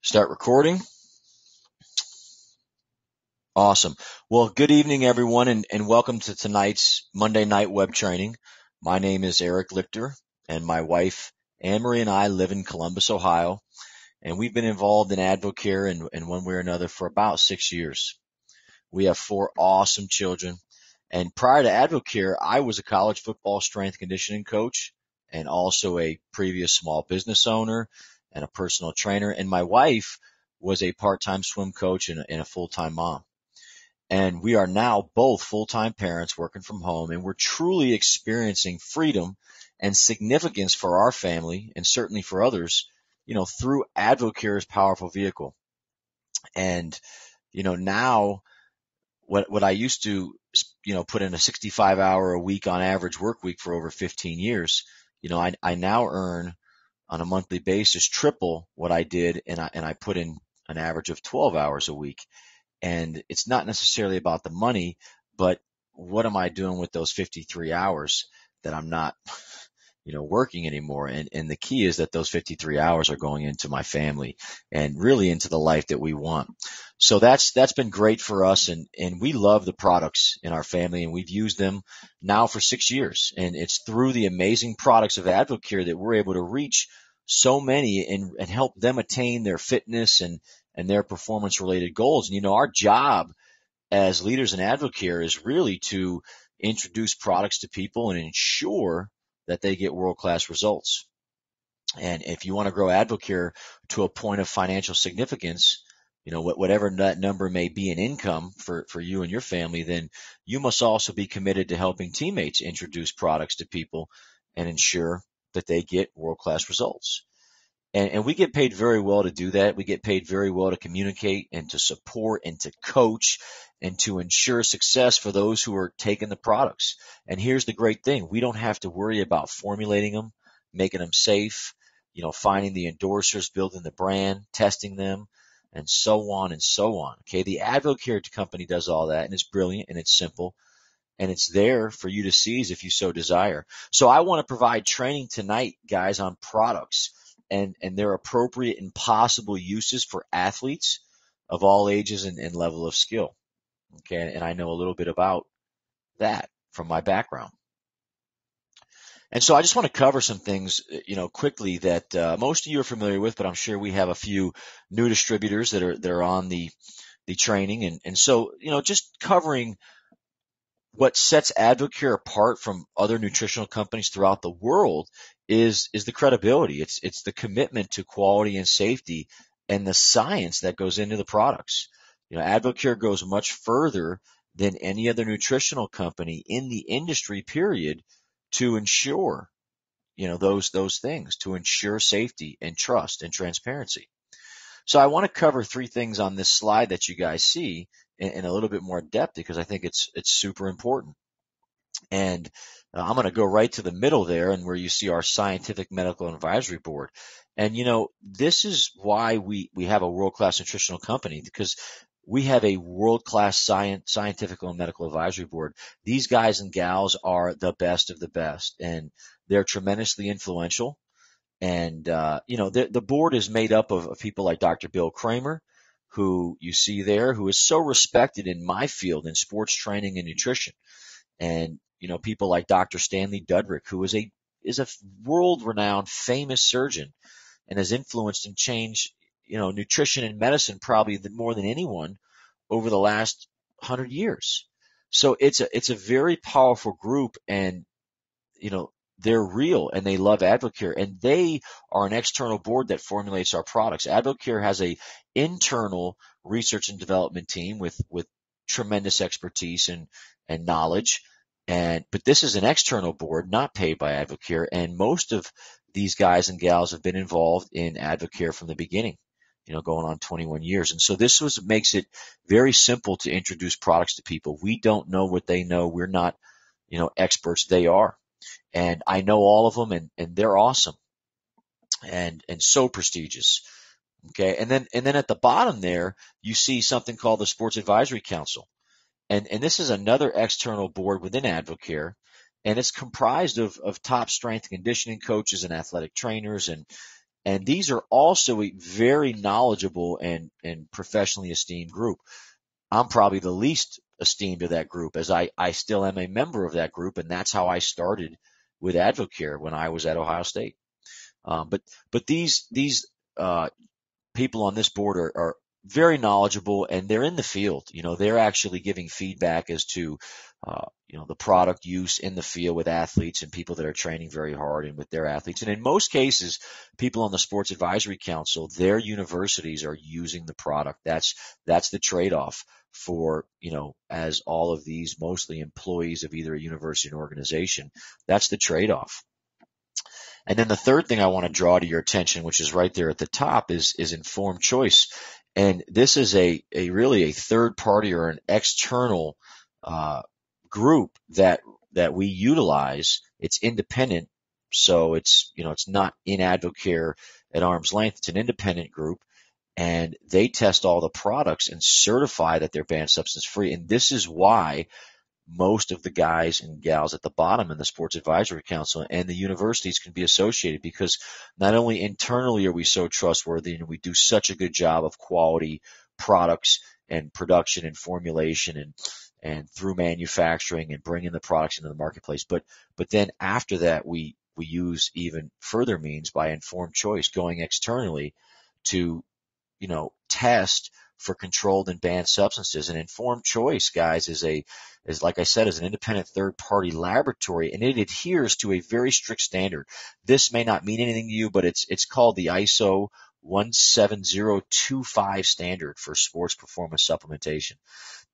Start recording. Awesome. Well, good evening, everyone, and welcome to tonight's Monday night web training. My name is Eric Lichter, and my wife, Anne-Marie, and I live in Columbus, Ohio, and we've been involved in AdvoCare in one way or another for about 6 years. We have 4 awesome children, and prior to AdvoCare, I was a college football strength conditioning coach and also a previous small business owner and a personal trainer, and my wife was a part-time swim coach and a full-time mom. And we are now both full-time parents working from home, and we're truly experiencing freedom and significance for our family and certainly for others, through AdvoCare's powerful vehicle. And, now what I used to, put in a 65-hour a week on average work week for over 15 years, I now earn on a monthly basis triple what I did, and I put in an average of 12 hours a week. And it's not necessarily about the money, but what am I doing with those 53 hours that I'm not, working anymore? And the key is that those 53 hours are going into my family and really into the life that we want. So that's been great for us. And we love the products in our family, and we've used them now for 6 years. And it's through the amazing products of AdvoCare that we're able to reach so many and help them attain their fitness and their performance related goals. And our job as leaders in AdvoCare is really to introduce products to people and ensure that they get world-class results. And if you want to grow AdvoCare to a point of financial significance, whatever that number may be in income for you and your family, then you must also be committed to helping teammates introduce products to people and ensure that they get world-class results. And we get paid very well to do that. We get paid very well to communicate and to support and to coach and to ensure success for those who are taking the products. And here's the great thing. We don't have to worry about formulating them, making them safe, finding the endorsers, building the brand, testing them, and so on and so on. Okay. The AdvoCare company does all that, and it's brilliant and it's simple. And it's there for you to seize if you so desire. So I want to provide training tonight, guys, on products and their appropriate and possible uses for athletes of all ages and level of skill. Okay, and I know a little bit about that from my background. And so I just want to cover some things, quickly that most of you are familiar with, but I'm sure we have a few new distributors that are on the training. And so, just covering what sets AdvoCare apart from other nutritional companies throughout the world is the credibility. It's the commitment to quality and safety and the science that goes into the products. AdvoCare goes much further than any other nutritional company in the industry, period, to ensure, those things, to ensure safety and trust and transparency. So I want to cover 3 things on this slide that you guys see in a little bit more depth because I think it's super important. And I'm going to go right to the middle there and where you see our Scientific Medical Advisory Board. And, this is why we have a world-class nutritional company, because we have a world-class scientific and medical advisory board. These guys and gals are the best of the best, and they're tremendously influential. And, the board is made up of people like Dr. Bill Kramer, who you see there, who is so respected in my field in sports training and nutrition. And, people like Dr. Stanley Dudrick, who is a world-renowned famous surgeon and has influenced and changed, nutrition and medicine probably more than anyone over the last 100 years. So it's a very powerful group, and, they're real and they love AdvoCare, and they are an external board that formulates our products. AdvoCare has a internal research and development team with tremendous expertise and knowledge. But this is an external board not paid by AdvoCare, and most of these guys and gals have been involved in AdvoCare from the beginning, going on 21 years. And so this makes it very simple to introduce products to people. We don't know what they know. We're not, experts. They are. And I know all of them, and they're awesome and so prestigious. Okay. And then at the bottom there, you see something called the Sports Advisory Council. And this is another external board within AdvoCare, and it's comprised of top strength and conditioning coaches and athletic trainers. And And these are also a very knowledgeable and professionally esteemed group. I'm probably the least esteemed of that group, as I still am a member of that group, and that's how I started with Advocare when I was at Ohio State. But these people on this board are very knowledgeable, and they're in the field. They're actually giving feedback as to the product use in the field with athletes and people that are training very hard and with their athletes. And in most cases, people on the Sports Advisory Council, their universities are using the product. That's the trade-off for, as all of these mostly employees of either a university or organization. That's the trade-off. And then the third thing I want to draw to your attention, which is right there at the top, is informed choice. And this is a really a third party or an external group that we utilize. It's independent, so it's not in Advocare at arm's length. It's an independent group, and they test all the products and certify that they're banned substance free. And this is why most of the guys and gals at the bottom in the Sports Advisory Council and the universities can be associated, because not only internally are we so trustworthy and we do such a good job of quality products and production and formulation and through manufacturing and bringing the products into the marketplace, but then after that we use even further means by informed choice, going externally to test for controlled and banned substances. And informed choice, guys, is like I said, is an independent third party laboratory, and it adheres to a very strict standard. This may not mean anything to you, but it's called the ISO 17025 standard for sports performance supplementation.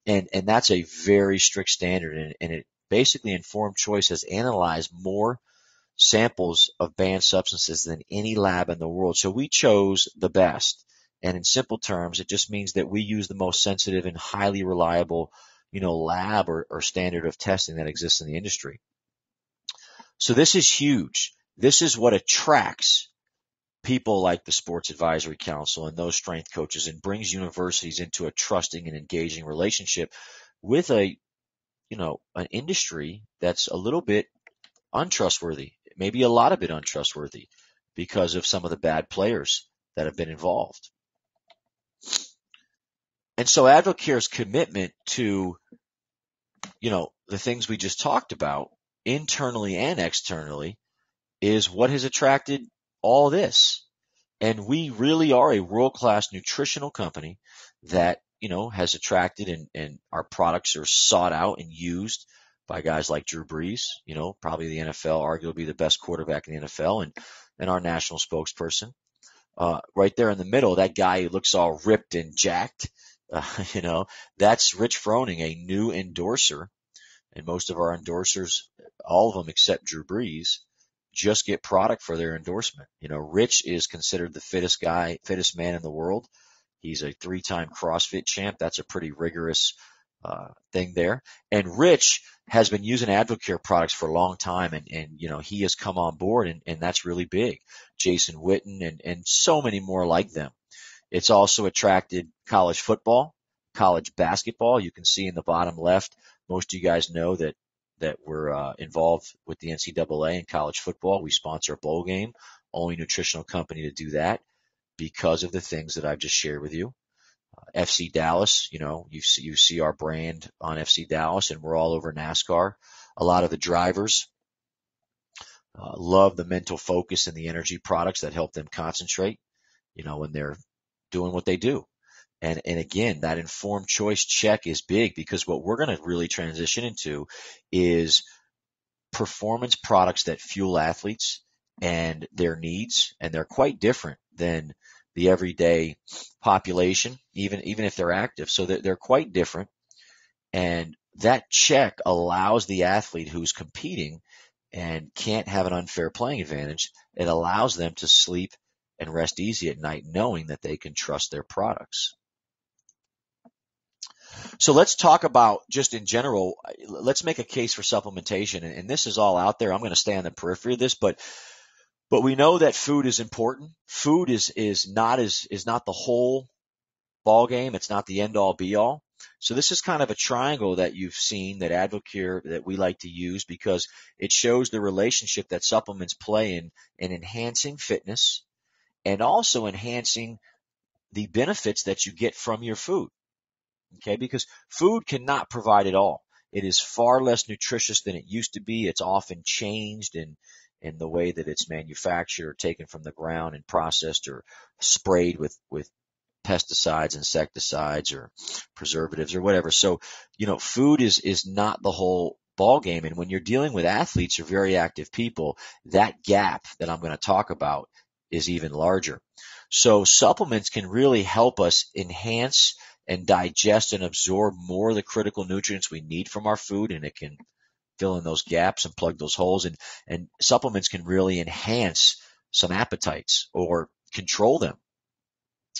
And that's a very strict standard, and it basically, informed choice has analyzed more samples of banned substances than any lab in the world. So we chose the best. And in simple terms, it just means that we use the most sensitive and highly reliable, lab or standard of testing that exists in the industry. So this is huge. This is what attracts people like the Sports Advisory Council and those strength coaches, and brings universities into a trusting and engaging relationship with an industry that's a little bit untrustworthy, maybe a lot of it untrustworthy, because of some of the bad players that have been involved. And so Advocare's commitment to, the things we just talked about, internally and externally, is what has attracted all this. And we really are a world-class nutritional company that, has attracted, and our products are sought out and used by guys like Drew Brees, probably the NFL, arguably the best quarterback in the NFL, and our national spokesperson. Right there in the middle, that guy who looks all ripped and jacked, that's Rich Froning, a new endorser. And most of our endorsers, all of them except Drew Brees, just get product for their endorsement. Rich is considered the fittest man in the world. He's a 3-time CrossFit champ. That's a pretty rigorous thing there. And Rich has been using Advocare products for a long time, and he has come on board, and that's really big. Jason Witten and so many more like them. It's also attracted college football, college basketball. You can see in the bottom left, most of you guys know that we're involved with the NCAA in college football. We sponsor a bowl game, only nutritional company to do that because of the things that I've just shared with you. FC Dallas, you see our brand on FC Dallas, and we're all over NASCAR. A lot of the drivers love the mental focus and the energy products that help them concentrate, when they're doing what they do. And again, that informed choice check is big, because what we're going to really transition into is performance products that fuel athletes and their needs, and they're quite different than the everyday population, even if they're active. So they're quite different. And that check allows the athlete who's competing and can't have an unfair playing advantage, it allows them to sleep and rest easy at night knowing that they can trust their products. So let's talk about, just in general, let's make a case for supplementation. And this is all out there. I'm going to stay on the periphery of this, but we know that food is important. Food is not the whole ball game. It's not the end all be all. So this is kind of a triangle that you've seen that Advocare, that we like to use, because it shows the relationship that supplements play in enhancing fitness and also enhancing the benefits that you get from your food. Okay, because food cannot provide it all. It is far less nutritious than it used to be. It's often changed in the way that it's manufactured or taken from the ground and processed or sprayed with pesticides, insecticides, or preservatives or whatever. So, food is not the whole ball game. And when you're dealing with athletes or very active people, that gap that I'm going to talk about is even larger. So supplements can really help us enhance and digest and absorb more of the critical nutrients we need from our food, and it can fill in those gaps and plug those holes. And supplements can really enhance some appetites or control them,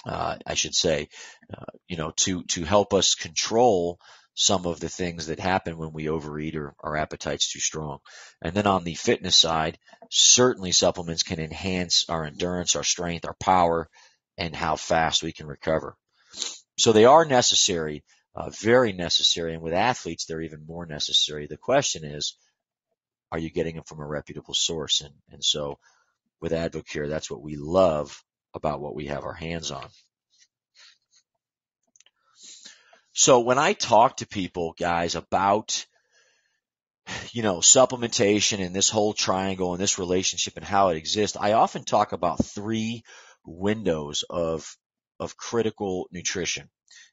I should say, to help us control some of the things that happen when we overeat or our appetite's too strong. And then on the fitness side, certainly supplements can enhance our endurance, our strength, our power, and how fast we can recover. So they are necessary, very necessary, and with athletes, they're even more necessary. The question is, are you getting them from a reputable source? And so with Advocare, that's what we love about what we have our hands on. So when I talk to people, guys, about, supplementation and this whole triangle and this relationship and how it exists, I often talk about 3 windows of critical nutrition.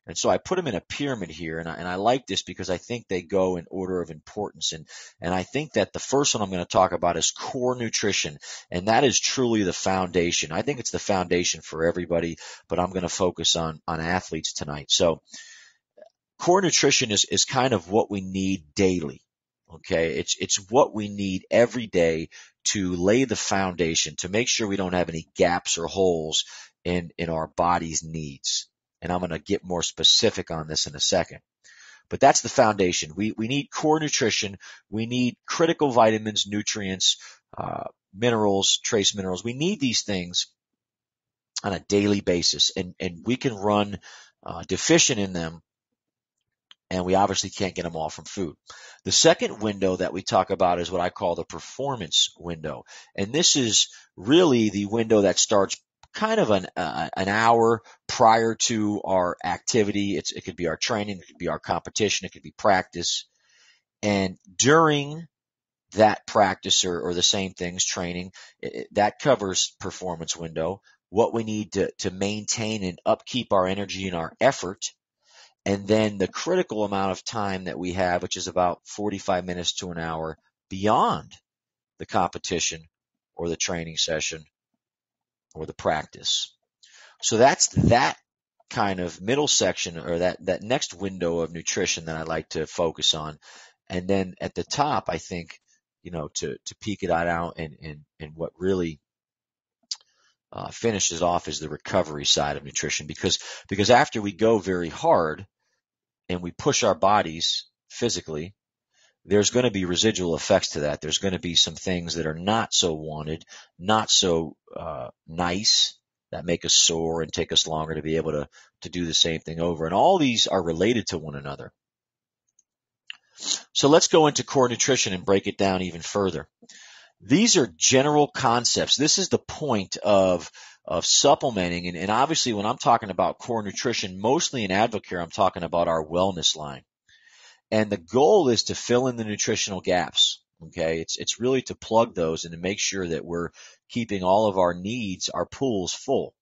And so I put them in a pyramid here, and I like this because I think they go in order of importance. And I think that the first one I'm going to talk about is core nutrition, and that is truly the foundation. I think it's the foundation for everybody, but I'm going to focus on athletes tonight. So core nutrition is kind of what we need daily. Okay, it's what we need every day to lay the foundation, to make sure we don't have any gaps or holes in our body's needs. And I'm going to get more specific on this in a second. But that's the foundation. We need core nutrition. We need critical vitamins, nutrients, minerals, trace minerals. We need these things on a daily basis, and we can run deficient in them, and we obviously can't get them all from food. The second window that we talk about is what I call the performance window. And this is really the window that starts kind of an hour prior to our activity. It could be our training, it could be our competition, it could be practice. And during that practice or the same things, training, that covers performance window, what we need to maintain and upkeep our energy and our effort. And then the critical amount of time that we have, which is about 45 minutes to an hour beyond the competition or the training session or the practice. So that's that kind of middle section, or that next window of nutrition that I like to focus on. And then at the top, I think, to peek it out and what really finishes off is the recovery side of nutrition, because after we go very hard and we push our bodies physically, there's going to be residual effects to that. There's going to be some things that are not so wanted, not so nice, that make us sore and take us longer to be able to do the same thing over. And all these are related to one another. So let's go into core nutrition and break it down even further. These are general concepts. This is the point of supplementing. And obviously when I'm talking about core nutrition, mostly in Advocare, I'm talking about our wellness line. And the goal is to fill in the nutritional gaps. Okay, it's really to plug those and to make sure that we're keeping all of our needs, our pools full.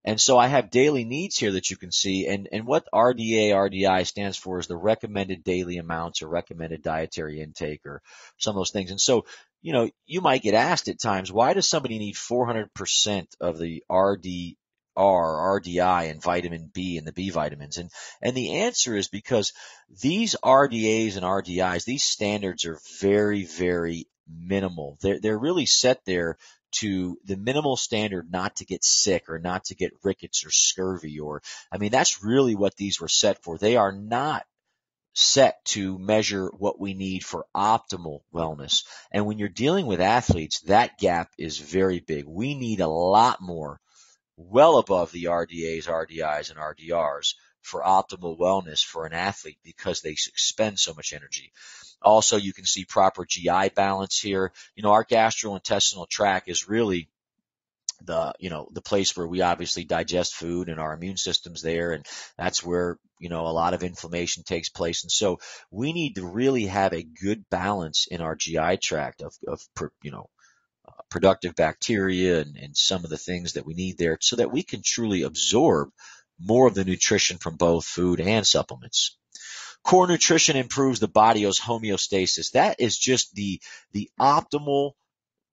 And so I have daily needs here that you can see, and what RDA, RDI stands for is the recommended daily amounts or recommended dietary intake or some of those things. And so, you might get asked at times, why does somebody need 400% of the RDR, RDI, and vitamin B and the B vitamins? And the answer is because these RDAs and RDIs, these standards are very, very minimal. They're really set there to the minimal standard not to get sick or not to get rickets or scurvy that's really what these were set for. They are not set to measure what we need for optimal wellness. And when you're dealing with athletes, that gap is very big. We need a lot more, well above the RDAs, RDIs, and RDRs for optimal wellness for an athlete because they expend so much energy. Also, you can see proper GI balance here. Our gastrointestinal tract is really the place where we obviously digest food and our immune system's there. And that's where, a lot of inflammation takes place. And so we need to really have a good balance in our GI tract of productive bacteria and some of the things that we need there so that we can truly absorb more of the nutrition from both food and supplements. Core nutrition improves the body's homeostasis. That is just the optimal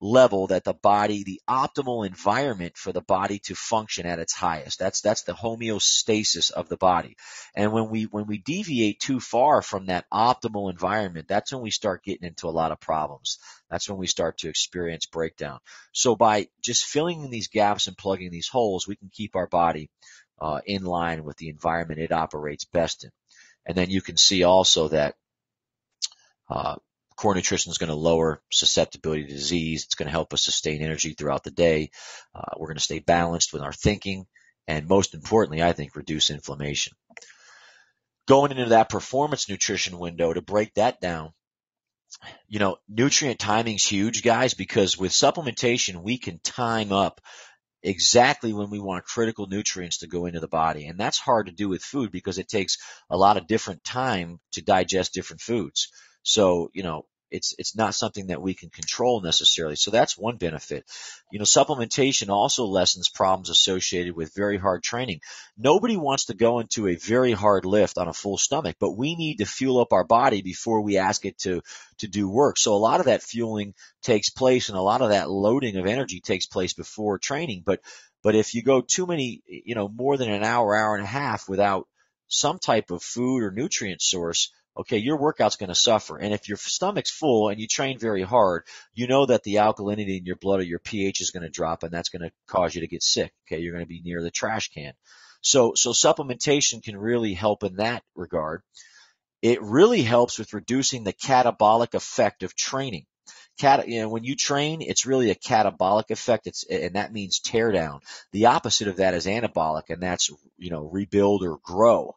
level that the optimal environment for the body to function at its highest. That's the homeostasis of the body. And when we deviate too far from that optimal environment, that's when we start getting into a lot of problems. That's when we start to experience breakdown. So by just filling in these gaps and plugging these holes, we can keep our body in line with the environment it operates best in. And then you can see also that core nutrition is going to lower susceptibility to disease. It's going to help us sustain energy throughout the day. We're going to stay balanced with our thinking, and most importantly, I think, reduce inflammation. Going into that performance nutrition window, to break that down, nutrient timing is huge, guys, because with supplementation, we can time up exactly when we want critical nutrients to go into the body. And that's hard to do with food because it takes a lot of different time to digest different foods. So, it's not something that we can control necessarily. So that's one benefit. Supplementation also lessens problems associated with very hard training. Nobody wants to go into a very hard lift on a full stomach, but we need to fuel up our body before we ask it to do work. So a lot of that fueling takes place and a lot of that loading of energy takes place before training. But if you go too many, more than an hour and a half without some type of food or nutrient source, okay, your workout's going to suffer. And if your stomach's full and you train very hard, you know that the alkalinity in your blood or your pH is going to drop, and that's going to cause you to get sick. Okay, you're going to be near the trash can. So supplementation can really help in that regard. It really helps with reducing the catabolic effect of training. When you train, it's really a catabolic effect. And that means tear down. The opposite of that is anabolic, and that's, rebuild or grow.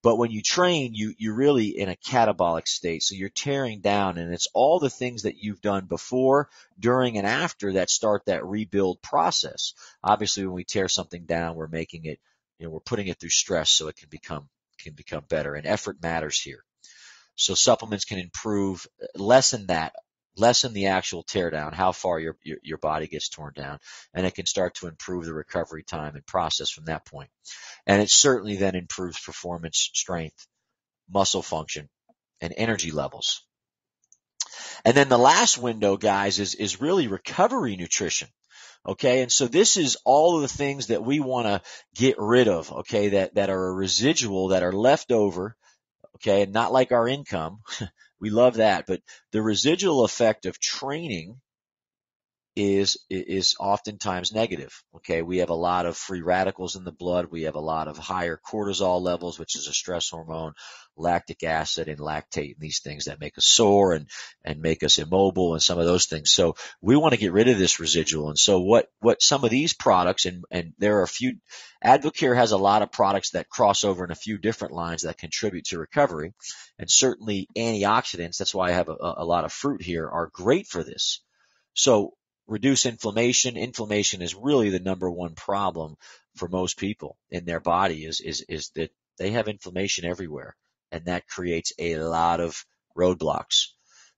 But when you train, you're really in a catabolic state. So you're tearing down, and it's all the things that you've done before, during, and after that start that rebuild process. Obviously, when we tear something down, we're making it, we're putting it through stress so it can become better. And effort matters here. So supplements can lessen the actual tear down, how far your body gets torn down, and it can start to improve the recovery time and process from that point. And it certainly then improves performance, strength, muscle function, and energy levels. And then the last window, guys, is really recovery nutrition. Okay, and so this is all of the things that we want to get rid of, okay, that are a residual, that are left over, okay, and not like our income. We love that, but the residual effect of training is oftentimes negative. Okay, we have a lot of free radicals in the blood. We have a lot of higher cortisol levels, which is a stress hormone, lactic acid and lactate, and these things that make us sore and make us immobile and some of those things. So we want to get rid of this residual. And so what some of these products, and there are a few, Advocare has a lot of products that cross over in a few different lines that contribute to recovery, and certainly antioxidants, that's why I have a lot of fruit here, are great for this. So reduce inflammation. Inflammation is really the number one problem for most people in their body is that they have inflammation everywhere. And that creates a lot of roadblocks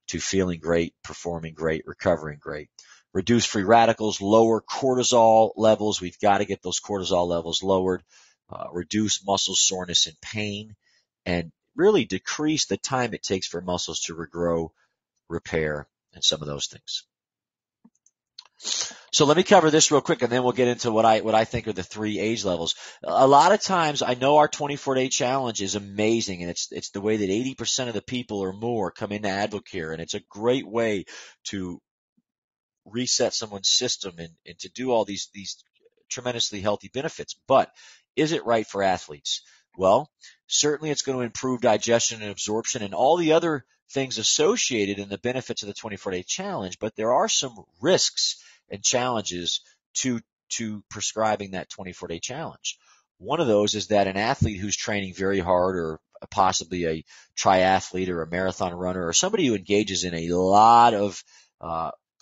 to feeling great, performing great, recovering great. Reduce free radicals, lower cortisol levels. We've got to get those cortisol levels lowered. Reduce muscle soreness and pain, and really decrease the time it takes for muscles to regrow, repair, and some of those things. So let me cover this real quick, and then we'll get into what I think are the 3 age levels. A lot of times, I know our 24-day challenge is amazing, and it's the way that 80% of the people or more come into Advocare, and it's a great way to reset someone's system and to do all these tremendously healthy benefits. But is it right for athletes? Well, certainly it's going to improve digestion and absorption and all the other things associated in the benefits of the 24-day challenge, but there are some risks and challenges to prescribing that 24-day challenge. One of those is that an athlete who's training very hard, or possibly a triathlete or a marathon runner, or somebody who engages in a lot of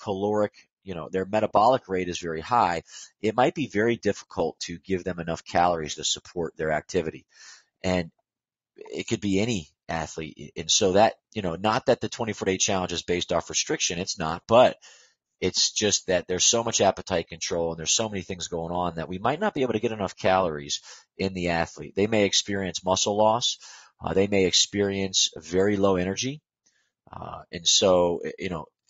caloric, their metabolic rate is very high, it might be very difficult to give them enough calories to support their activity. And it could be any athlete. And so that, not that the 24-day challenge is based off restriction, it's not, but it's just that there's so much appetite control and there's so many things going on that we might not be able to get enough calories in the athlete. They may experience muscle loss. They may experience very low energy. And so,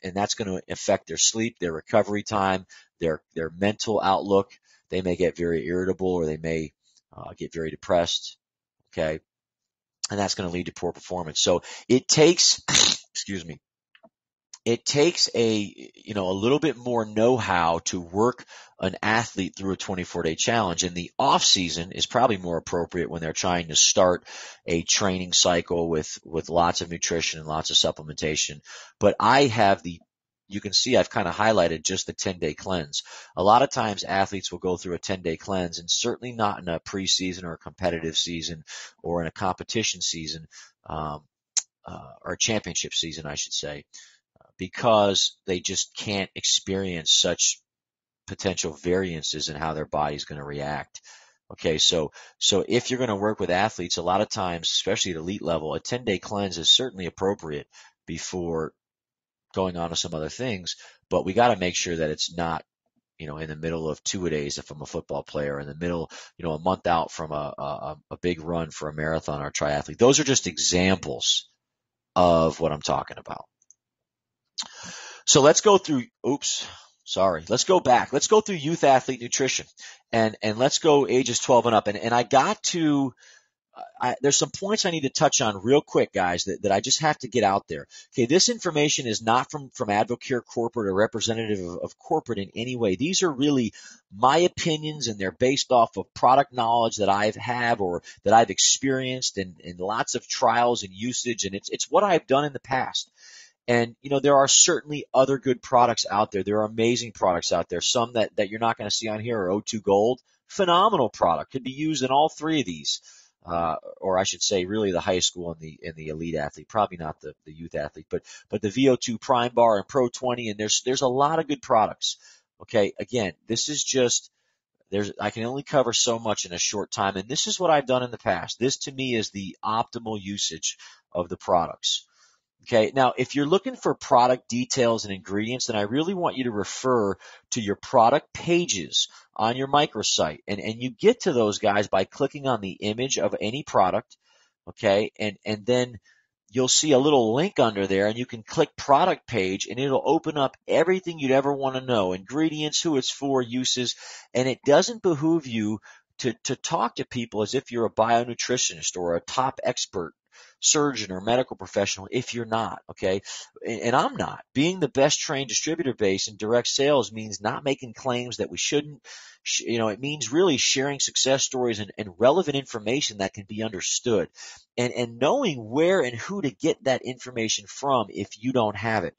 and that's going to affect their sleep, their recovery time, their mental outlook. They may get very irritable, or they may get very depressed. Okay. And that's going to lead to poor performance. So it takes, excuse me, it takes a little bit more know-how to work an athlete through a 24-day challenge. And the off season is probably more appropriate when they're trying to start a training cycle with lots of nutrition and lots of supplementation. But you can see I've kind of highlighted just the 10-day cleanse. A lot of times athletes will go through a 10-day cleanse, and certainly not in a preseason or a competitive season or in a competition season, or a championship season, I should say, because they just can't experience such potential variances in how their body's going to react. Okay, so if you're going to work with athletes, a lot of times, especially at elite level, a 10-day cleanse is certainly appropriate before going on to some other things, but we got to make sure that it's not, in the middle of 2-a-days if I'm a football player, in the middle, a month out from a big run for a marathon or triathlete. Those are just examples of what I'm talking about. So let's go through, let's go back. Let's go through youth athlete nutrition, and let's go ages 12 and up. And I got to, there's some points I need to touch on real quick, guys, that I just have to get out there. Okay, this information is not from Advocare Corporate or representative of corporate in any way. These are really my opinions, and they're based off of product knowledge that I have or that I've experienced in lots of trials and usage, and it's what I've done in the past. And, there are certainly other good products out there. There are amazing products out there. Some that you're not going to see on here are O2 Gold. Phenomenal product. Could be used in all three of these. Or I should say really the high school and the elite athlete, probably not the youth athlete, but the VO2 Prime Bar and Pro 20. And there's a lot of good products. Okay. Again, this is just, I can only cover so much in a short time. And this is what I've done in the past. This to me is the optimal usage of the products. Okay, now if you're looking for product details and ingredients, then I really want you to refer to your product pages on your microsite. And you get to those, guys, by clicking on the image of any product, okay, and then you'll see a little link under there, and you can click product page, and it'll open up everything you'd ever want to know, ingredients, who it's for, uses, and it doesn't behoove you to talk to people as if you're a bionutritionist or a top expert surgeon or medical professional if you're not, okay? And I'm not. Being the best trained distributor base in direct sales means not making claims that we shouldn't. It means really sharing success stories and relevant information that can be understood, and knowing where and who to get that information from if you don't have it.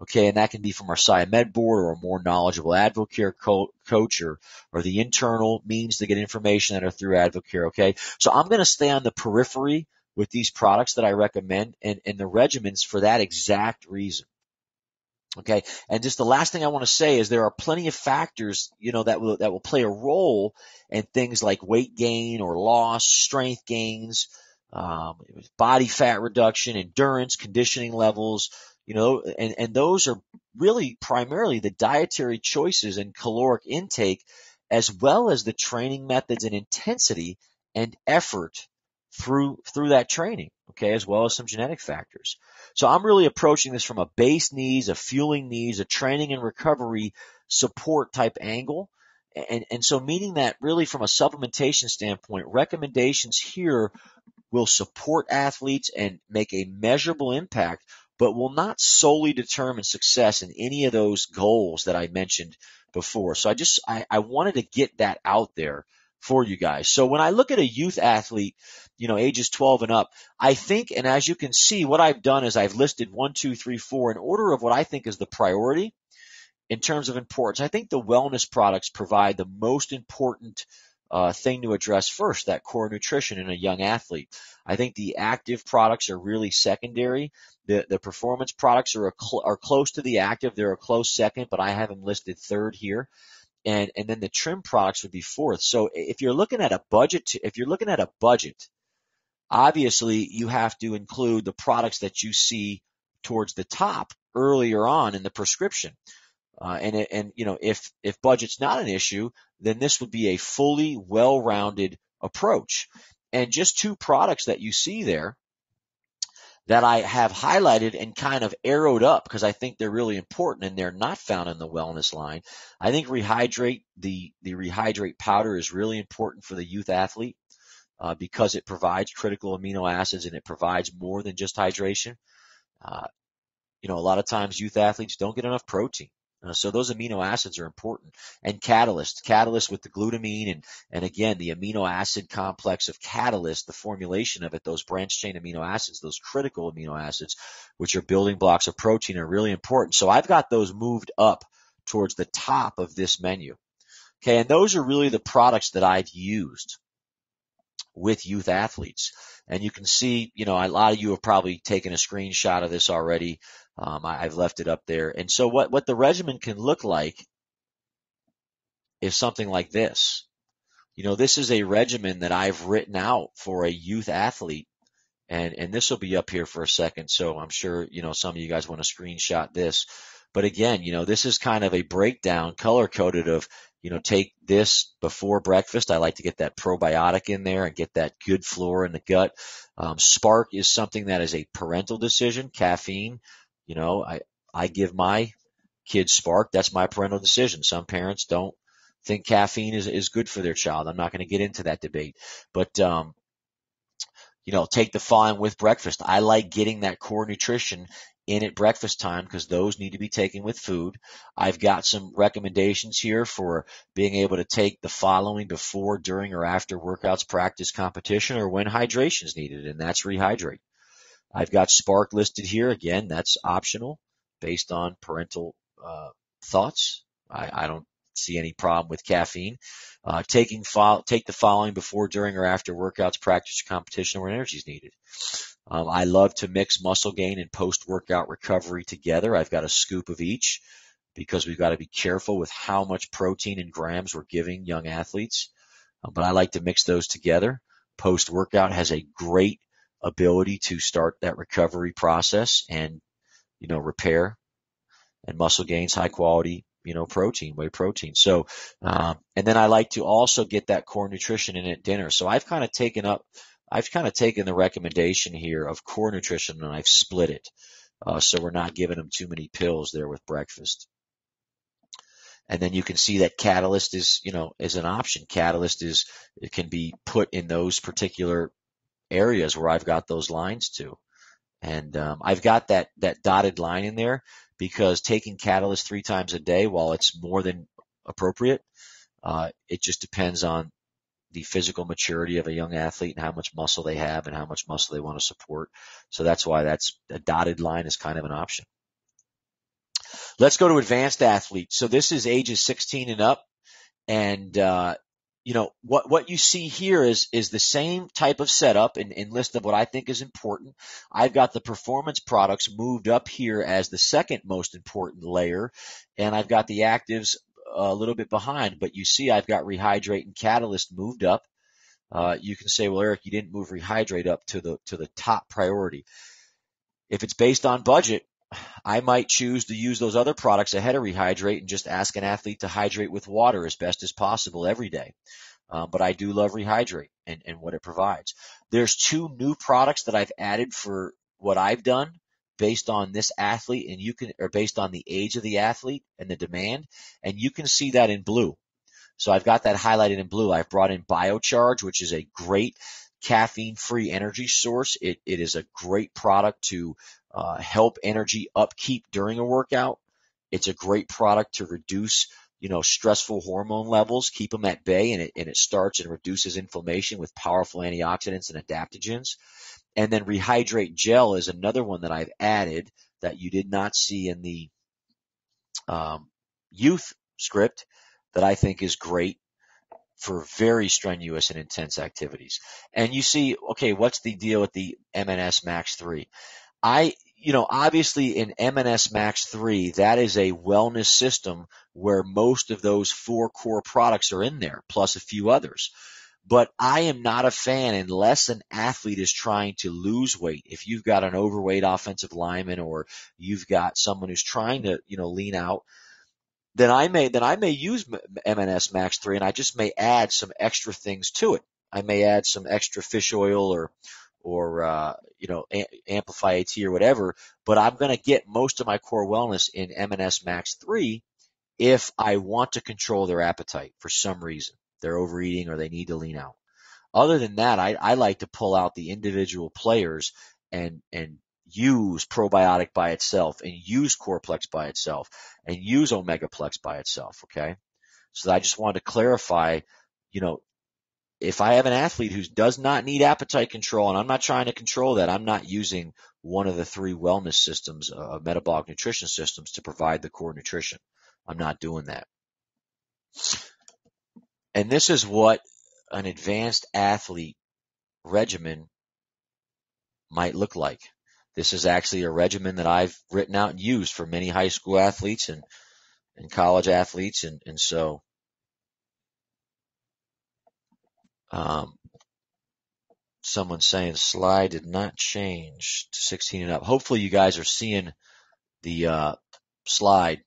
Okay, and that can be from our SciMed board or a more knowledgeable Advocare coach or the internal means to get information that are through Advocare, okay? So I'm going to stay on the periphery with these products that I recommend and the regimens for that exact reason. Okay, and just the last thing I want to say is there are plenty of factors, that will play a role in things like weight gain or loss, strength gains, body fat reduction, endurance, conditioning levels, and those are really primarily the dietary choices and caloric intake, as well as the training methods and intensity and effort through that training, okay, as well as some genetic factors. So I'm really approaching this from a base needs, a fueling needs, a training and recovery support type angle. And so meaning that really from a supplementation standpoint, recommendations here will support athletes and make a measurable impact, but will not solely determine success in any of those goals that I mentioned before. So I wanted to get that out there for you guys. So when I look at a youth athlete, ages 12 and up, I think, and as you can see, what I've done is I've listed 1, 2, 3, 4 in order of what I think is the priority in terms of importance. I think the wellness products provide the most important thing to address first, that core nutrition in a young athlete. I think the active products are really secondary. The performance products are close to the active. They're a close second, but I have them listed third here. And then the trim products would be fourth. So if you're looking at a budget, obviously you have to include the products that you see towards the top earlier on in the prescription. If budget's not an issue, then this would be a fully well-rounded approach. And just two products that you see there that I have highlighted and kind of arrowed up because I think they're really important and they're not found in the wellness line. I think Rehydrate, the Rehydrate powder is really important for the youth athlete because it provides critical amino acids and it provides more than just hydration. A lot of times youth athletes don't get enough protein. So those amino acids are important. And catalyst with the glutamine and again, the amino acid complex of catalyst, the formulation of it, those branched chain amino acids, those critical amino acids, which are building blocks of protein, are really important. So I've got those moved up towards the top of this menu. Okay. And those are really the products that I've used with youth athletes. And you can see, a lot of you have probably taken a screenshot of this already. I've left it up there. And so what the regimen can look like is something like this. This is a regimen that I've written out for a youth athlete. And this will be up here for a second. So I'm sure, some of you guys want to screenshot this. But again, this is kind of a breakdown color coded of, take this before breakfast. I like to get that probiotic in there and get that good flora in the gut. Spark is something that is a parental decision. Caffeine, I give my kids Spark. That's my parental decision. Some parents don't think caffeine is good for their child. I'm not going to get into that debate. But, take the following with breakfast. I like getting that core nutrition in at breakfast time because those need to be taken with food. I've got some recommendations here for being able to take the following before, during, or after workouts, practice, competition, or when hydration is needed, and that's Rehydrate. I've got Spark listed here. Again, that's optional based on parental thoughts. I don't see any problem with caffeine. Take the following before, during, or after workouts, practice, competition, or when energy is needed. I love to mix muscle gain and post-workout recovery together. I've got a scoop of each because we've got to be careful with how much protein in grams we're giving young athletes. But I like to mix those together. Post-workout has a great ability to start that recovery process and, repair, and muscle gains high quality, protein, whey protein. So, and then I like to also get that core nutrition in at dinner. So I've kind of taken the recommendation here of core nutrition and I've split it. So we're not giving them too many pills there with breakfast. And then you can see that Catalyst is an option. Catalyst it can be put in those particular areas where I've got those lines to. And I've got that dotted line in there because taking Catalyst 3 times a day, while it's more than appropriate, it just depends on the physical maturity of a young athlete and how much muscle they have and how much muscle they want to support. So that's why a dotted line is kind of an option. Let's go to advanced athletes. So this is ages 16 and up. And, what you see here is the same type of setup and list of what I think is important. I've got the performance products moved up here as the second most important layer, and I've got the actives a little bit behind, but you see I've got Rehydrate and Catalyst moved up. You can say, well, Eric, you didn't move Rehydrate up to the top priority. If it's based on budget, I might choose to use those other products ahead of Rehydrate and just ask an athlete to hydrate with water as best as possible every day. But I do love Rehydrate and what it provides. There's 2 new products that I've added for what I've done based on this athlete or based on the age of the athlete and the demand. And you can see that in blue. So I've got that highlighted in blue. I've brought in BioCharge, which is a great caffeine-free energy source. It is a great product to help energy upkeep during a workout. It's a great product to reduce, stressful hormone levels, keep them at bay, and it starts and reduces inflammation with powerful antioxidants and adaptogens. And then Rehydrate Gel is another one that I've added that you did not see in the youth script that I think is great. for very strenuous and intense activities. And you see, okay, what's the deal with the MNS Max 3? Obviously in MNS Max 3, that is a wellness system where most of those 4 core products are in there, plus a few others. But I am not a fan unless an athlete is trying to lose weight. If you've got an overweight offensive lineman or you've got someone who's trying to, lean out, then I may use MNS Max 3 and I just may add some extra things to it. I may add some extra fish oil or Amplify AT or whatever, but I'm going to get most of my core wellness in MNS Max 3 if I want to control their appetite for some reason. They're overeating or they need to lean out. Other than that, I like to pull out the individual players and use probiotic by itself and use Coreplex by itself and use Omegaplex by itself. Okay. So I just wanted to clarify, if I have an athlete who does not need appetite control, and I'm not trying to control that, I'm not using one of the 3 wellness systems, metabolic nutrition systems to provide the core nutrition. I'm not doing that. And this is what an advanced athlete regimen might look like. This is actually a regimen that I've written out and used for many high school athletes and college athletes. And so, someone's saying the slide did not change to 16 and up. Hopefully you guys are seeing the slides.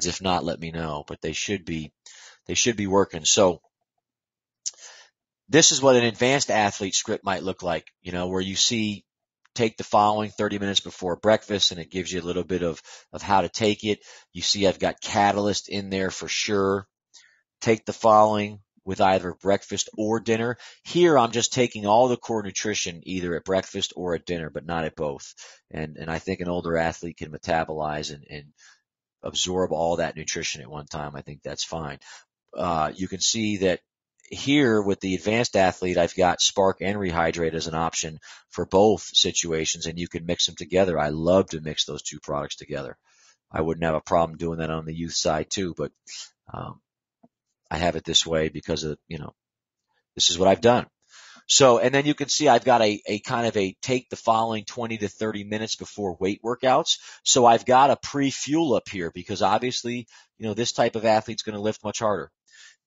If not, let me know, but they should be working. So this is what an advanced athlete script might look like, where you see take the following 30 minutes before breakfast, and it gives you a little bit of how to take it. You see I've got Catalyst in there for sure. Take the following with either breakfast or dinner. Here I'm just taking all the core nutrition either at breakfast or at dinner, but not at both. And I think an older athlete can metabolize and absorb all that nutrition at one time. I think that's fine. You can see that here with the advanced athlete, I've got Spark and Rehydrate as an option for both situations, and you can mix them together. I love to mix those 2 products together. I wouldn't have a problem doing that on the youth side too, but I have it this way because of, this is what I've done. So, and then you can see I've got a kind of a take the following 20 to 30 minutes before weight workouts. So I've got a pre-fuel up here because obviously, this type of athlete's going to lift much harder.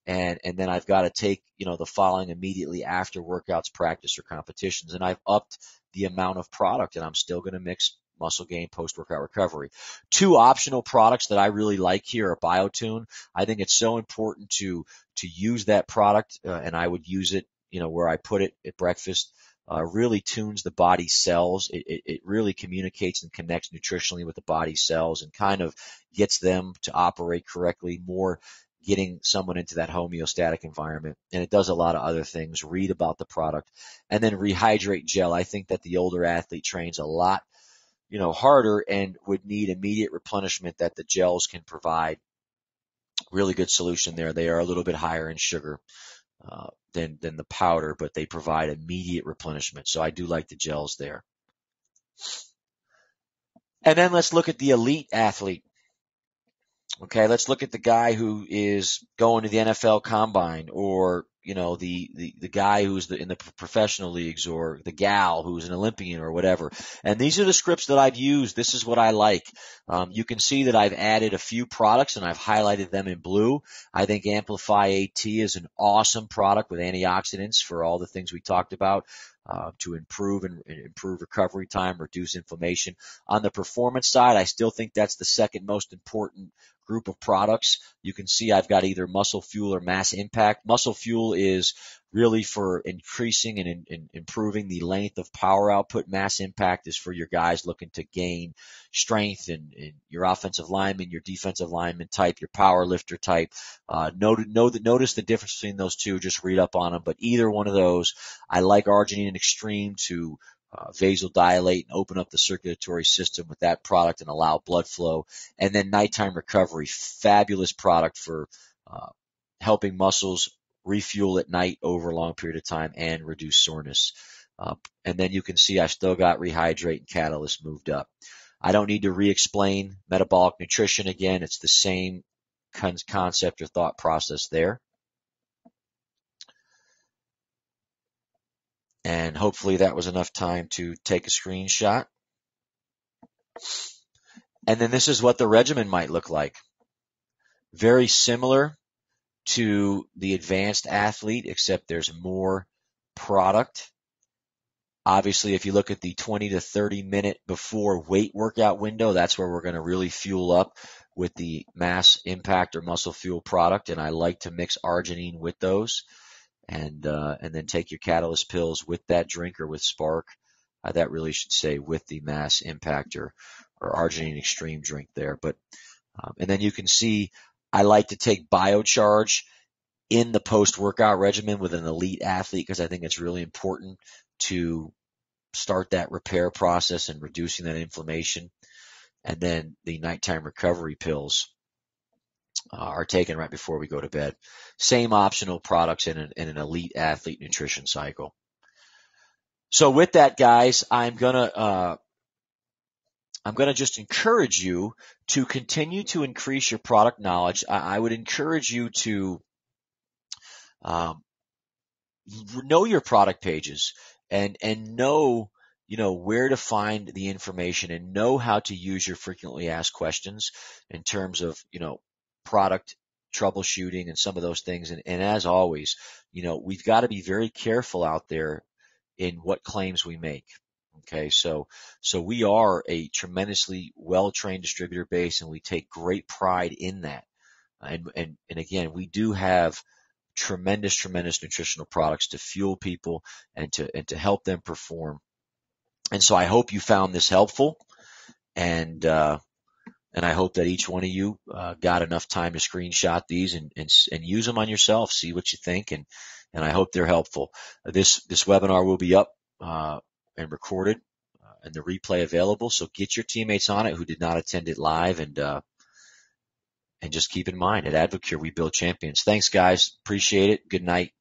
And then I've got to take, the following immediately after workouts, practice, or competitions. And I've upped the amount of product, and I'm still going to mix muscle gain, post-workout recovery. 2 optional products that I really like here are Biotune. I think it's so important to use that product, and I would use it, where I put it at breakfast. Really tunes the body's cells. It really communicates and connects nutritionally with the body's cells and kind of gets them to operate correctly, more getting someone into that homeostatic environment. And it does a lot of other things. Read about the product. And then Rehydrate Gel. I think that the older athlete trains a lot, harder and would need immediate replenishment that the gels can provide. Really good solution there. They are a little bit higher in sugar than the powder, but they provide immediate replenishment. So I do like the gels there. And then let's look at the elite athlete. Okay, let's look at the guy who is going to the NFL Combine, or the guy who's in the professional leagues, or the gal who's an Olympian or whatever. And these are the scripts that I've used. This is what I like. You can see that I've added a few products and I've highlighted them in blue. I think Amplify AT is an awesome product with antioxidants for all the things we talked about. To improve recovery time, reduce inflammation. On the performance side, I still think that's the second most important group of products. You can see I've got either Muscle Fuel or Mass Impact. Muscle Fuel is really for increasing and improving the length of power output. Mass Impact is for your guys looking to gain strength and your offensive lineman, your defensive lineman type, your power lifter type. Notice the difference between those 2. Just read up on them. But either one of those, I like Arginine Extreme to vasodilate and open up the circulatory system with that product and allow blood flow. And then Nighttime Recovery, fabulous product for helping muscles refuel at night over a long period of time and reduce soreness. And then you can see I've still got Rehydrate and Catalyst moved up. I don't need to re-explain metabolic nutrition again. It's the same concept or thought process there. And hopefully that was enough time to take a screenshot. And then this is what the regimen might look like. Very similar to the advanced athlete, except there's more product. Obviously, if you look at the 20 to 30 minute before weight workout window, that's where we're going to really fuel up with the mass impact or muscle fuel product. And I like to mix arginine with those, and then take your catalyst pills with that drink or with Spark. That really should say with the mass impact or arginine extreme drink there. But and then you can see I like to take biocharge in the post-workout regimen with an elite athlete because I think it's really important to start that repair process and reducing that inflammation. And then the nighttime recovery pills are taken right before we go to bed. Same optional products in an elite athlete nutrition cycle. So with that, guys, I'm gonna just encourage you to continue to increase your product knowledge. I would encourage you to know your product pages and know where to find the information and know how to use your frequently asked questions in terms of product troubleshooting and some of those things. And as always, we've got to be very careful out there in what claims we make. Okay, so we are a tremendously well-trained distributor base, and we take great pride in that. And again, we do have tremendous nutritional products to fuel people and to help them perform. And so I hope you found this helpful, and I hope that each one of you got enough time to screenshot these and use them on yourself, see what you think, and I hope they're helpful. This webinar will be up and recorded and the replay available, so get your teammates on it who did not attend it live, and just keep in mind, at Advocare, we build champions. Thanks, guys. Appreciate it. Good night.